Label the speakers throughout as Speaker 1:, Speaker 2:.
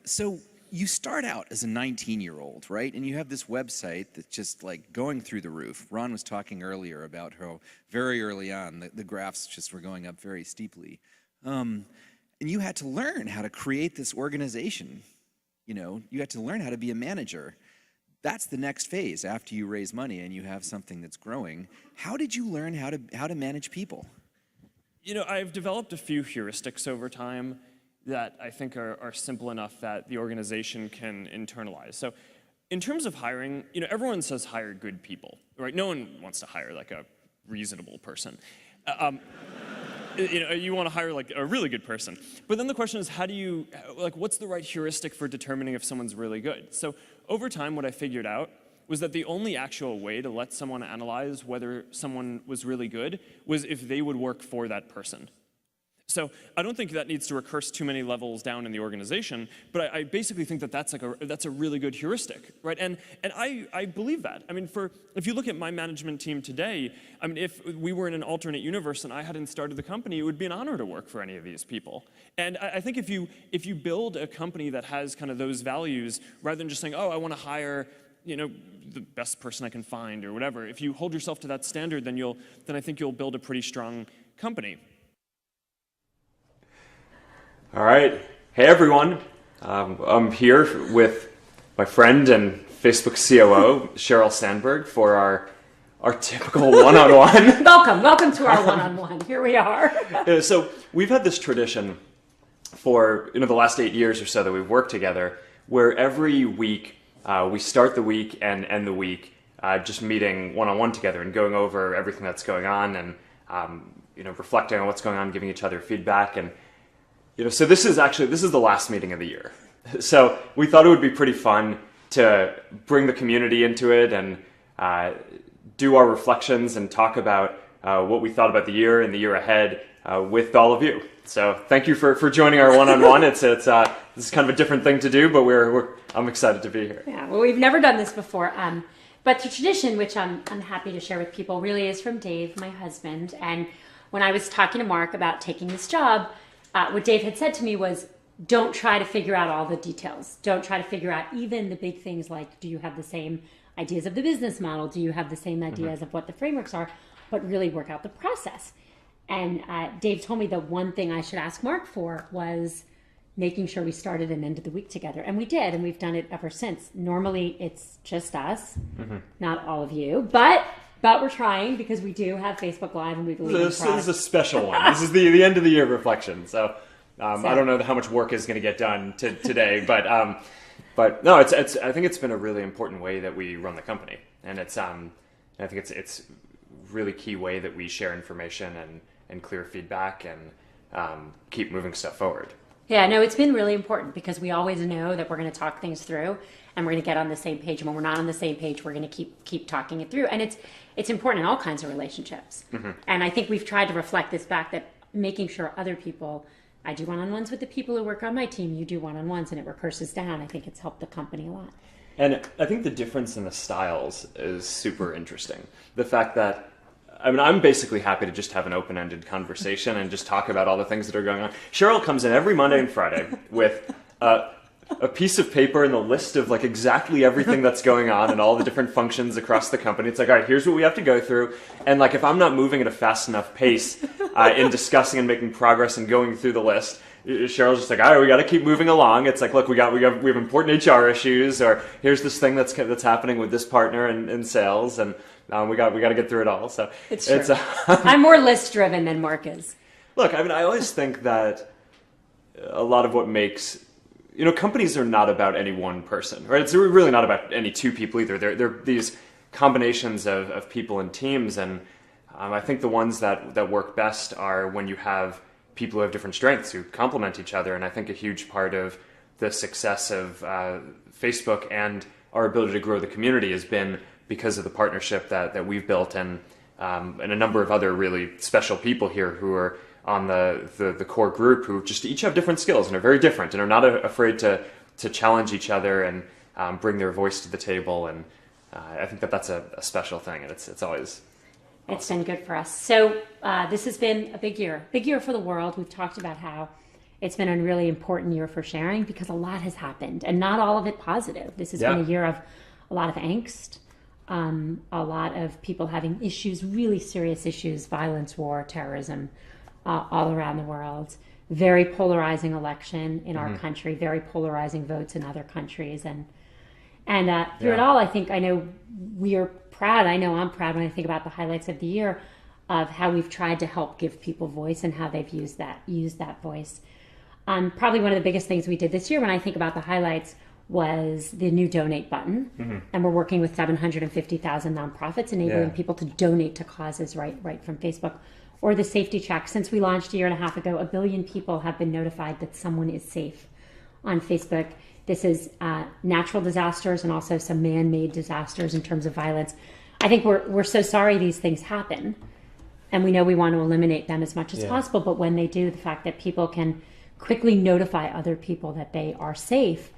Speaker 1: So you start out as a 19-year-old, right? And you have this website that's just like going through the roof. Ron was talking earlier about how very early on the graphs just were going up very steeply. And you had to learn how to create this organization. You know, you had to learn how to be a manager. That's the next phase after you raise money and you have something that's growing. How did you learn how to manage people?
Speaker 2: You know, I've developed a few heuristics over time that I think are simple enough that the organization can internalize. So in terms of hiring, you know, everyone says hire good people, right? No one wants to hire like a reasonable person. You know, you want to hire like a really good person. But then the question is, how do you, like, what's the right heuristic for determining if someone's really good? So over time, what I figured out was that the only actual way to let someone analyze whether someone was really good was if they would work for that person. So I don't think that needs to recurse too many levels down in the organization, but I basically think that that's a really good heuristic, right? And I believe that. I mean, if you look at my management team today, I mean, if we were in an alternate universe and I hadn't started the company, it would be an honor to work for any of these people. And I think if you build a company that has kind of those values, rather than just saying, oh, I want to hire, you know, the best person I can find or whatever, if you hold yourself to that standard, then I think you'll build a pretty strong company.
Speaker 3: All right. Hey, everyone. I'm here with my friend and Facebook COO, Sheryl Sandberg, for our typical one-on-one.
Speaker 4: Welcome to our one-on-one. Here we are.
Speaker 3: So we've had this tradition for the last 8 years or so that we've worked together, where every week we start the week and end the week just meeting one-on-one together and going over everything that's going on and reflecting on what's going on, giving each other feedback. And so this is the last meeting of the year. So we thought it would be pretty fun to bring the community into it and do our reflections and talk about what we thought about the year and the year ahead with all of you. So thank you for joining our one-on-one. This is kind of a different thing to do, but I'm excited to be here.
Speaker 4: Yeah, well, we've never done this before. But the tradition, which I'm happy to share with people, really is from Dave, my husband. And when I was talking to Mark about taking this job, what Dave had said to me was, don't try to figure out all the details. Don't try to figure out even the big things like, do you have the same ideas of the business model? Do you have the same ideas of what the frameworks are? But really work out the process. And Dave told me the one thing I should ask Mark for was making sure we started and ended the week together. And we did, and we've done it ever since. Normally, it's just us, not all of you. But we're trying because we do have Facebook Live and we believe in
Speaker 3: This is a special one. This is the end of the year reflection. So I don't know how much work is going to get done today, but no, I think it's been a really important way that we run the company, and I think it's really key way that we share information and clear feedback and keep moving stuff forward.
Speaker 4: Yeah, no, it's been really important because we always know that we're going to talk things through and we're going to get on the same page. And when we're not on the same page, we're going to keep talking it through. And it's important in all kinds of relationships. And I think we've tried to reflect this back, that making sure other people, I do one-on-ones with the people who work on my team, you do one-on-ones, and it recurses down. I think it's helped the company a lot.
Speaker 3: And I think the difference in the styles is super interesting. The fact that, I'm basically happy to just have an open-ended conversation and just talk about all the things that are going on. Sheryl comes in every Monday and Friday with a piece of paper and the list of like exactly everything that's going on and all the different functions across the company. It's like, all right, here's what we have to go through. And like, if I'm not moving at a fast enough pace in discussing and making progress and going through the list, Cheryl's just like, all right, we got to keep moving along. It's like, look, we have important HR issues, or here's this thing that's happening with this partner in sales, and we got to get through it all. So
Speaker 4: it's true. I'm more list driven than Mark is.
Speaker 3: Look, I always think that a lot of what makes companies are not about any one person, right? It's really not about any two people either. They're these combinations of people and teams, and I think the ones that work best are when you have people who have different strengths who complement each other. And I think a huge part of the success of Facebook and our ability to grow the community has been because of the partnership that we've built and a number of other really special people here who are on the core group who just each have different skills and are very different and are not afraid to challenge each other and bring their voice to the table. And I think that's a special thing, and it's always awesome.
Speaker 4: It's been good for us. So this has been a big year for the world. We've talked about how It's been a really important year for sharing because a lot has happened, and not all of it positive. This has been a year of a lot of angst, a lot of people having issues, really serious issues, violence, war, terrorism, all around the world. Very polarizing election in our country, very polarizing votes in other countries. And through it all, I know we are proud. I know I'm proud when I think about the highlights of the year of how we've tried to help give people voice and how they've used that voice. Probably one of the biggest things we did this year when I think about the highlights was the new donate button. And we're working with 750,000 nonprofits, enabling people to donate to causes right from Facebook. Or the safety check. Since we launched a year and a half ago, 1 billion people have been notified that someone is safe on Facebook. This is natural disasters and also some man-made disasters in terms of violence. I think we're so sorry these things happen, and we know we want to eliminate them as much as possible, but when they do, the fact that people can quickly notify other people that they are safe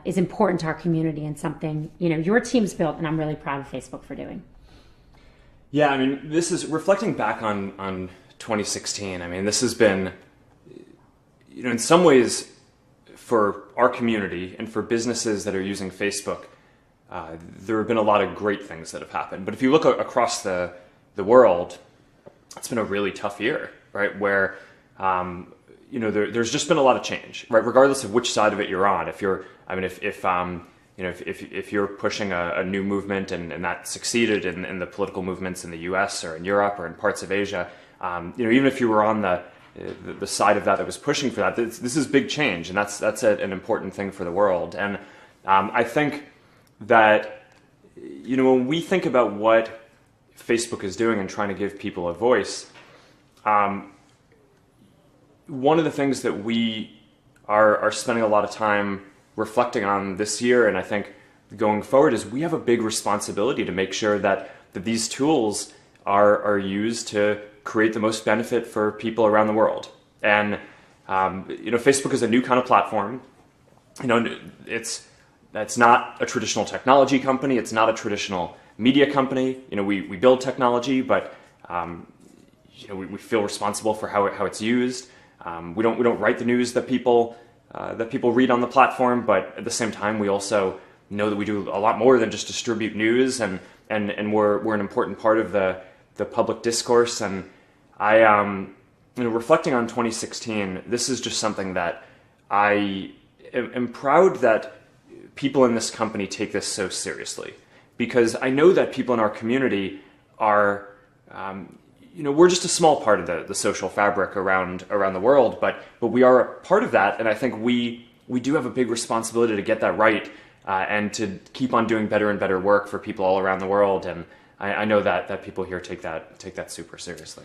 Speaker 4: is important to our community, and something your team's built, and I'm really proud of Facebook for doing.
Speaker 3: Yeah, I mean, this is reflecting back on 2016. I mean, this has been, in some ways, for our community and for businesses that are using Facebook, there have been a lot of great things that have happened. But if you look across the world, it's been a really tough year, right? Where, there's just been a lot of change, right? Regardless of which side of it you're on. If you're pushing a new movement and that succeeded in the political movements in the U.S. or in Europe or in parts of Asia, even if you were on the side of that was pushing for that, this is big change, and that's an important thing for the world. And I think that when we think about what Facebook is doing and trying to give people a voice, one of the things that we are spending a lot of time reflecting on this year, and I think going forward, is we have a big responsibility to make sure that these tools are used to create the most benefit for people around the world. And Facebook is a new kind of platform. It's not a traditional technology company. It's not a traditional media company. We build technology, but we feel responsible for how it's used. We don't write the news that people read on the platform, but at the same time, we also know that we do a lot more than just distribute news, and we're an important part of the public discourse. And I, reflecting on 2016, this is just something that I am proud that people in this company take this so seriously, because I know that people in our community are, we're just a small part of the social fabric around the world, but we are a part of that, and I think we do have a big responsibility to get that right, and to keep on doing better and better work for people all around the world. And I know that people here take that super seriously.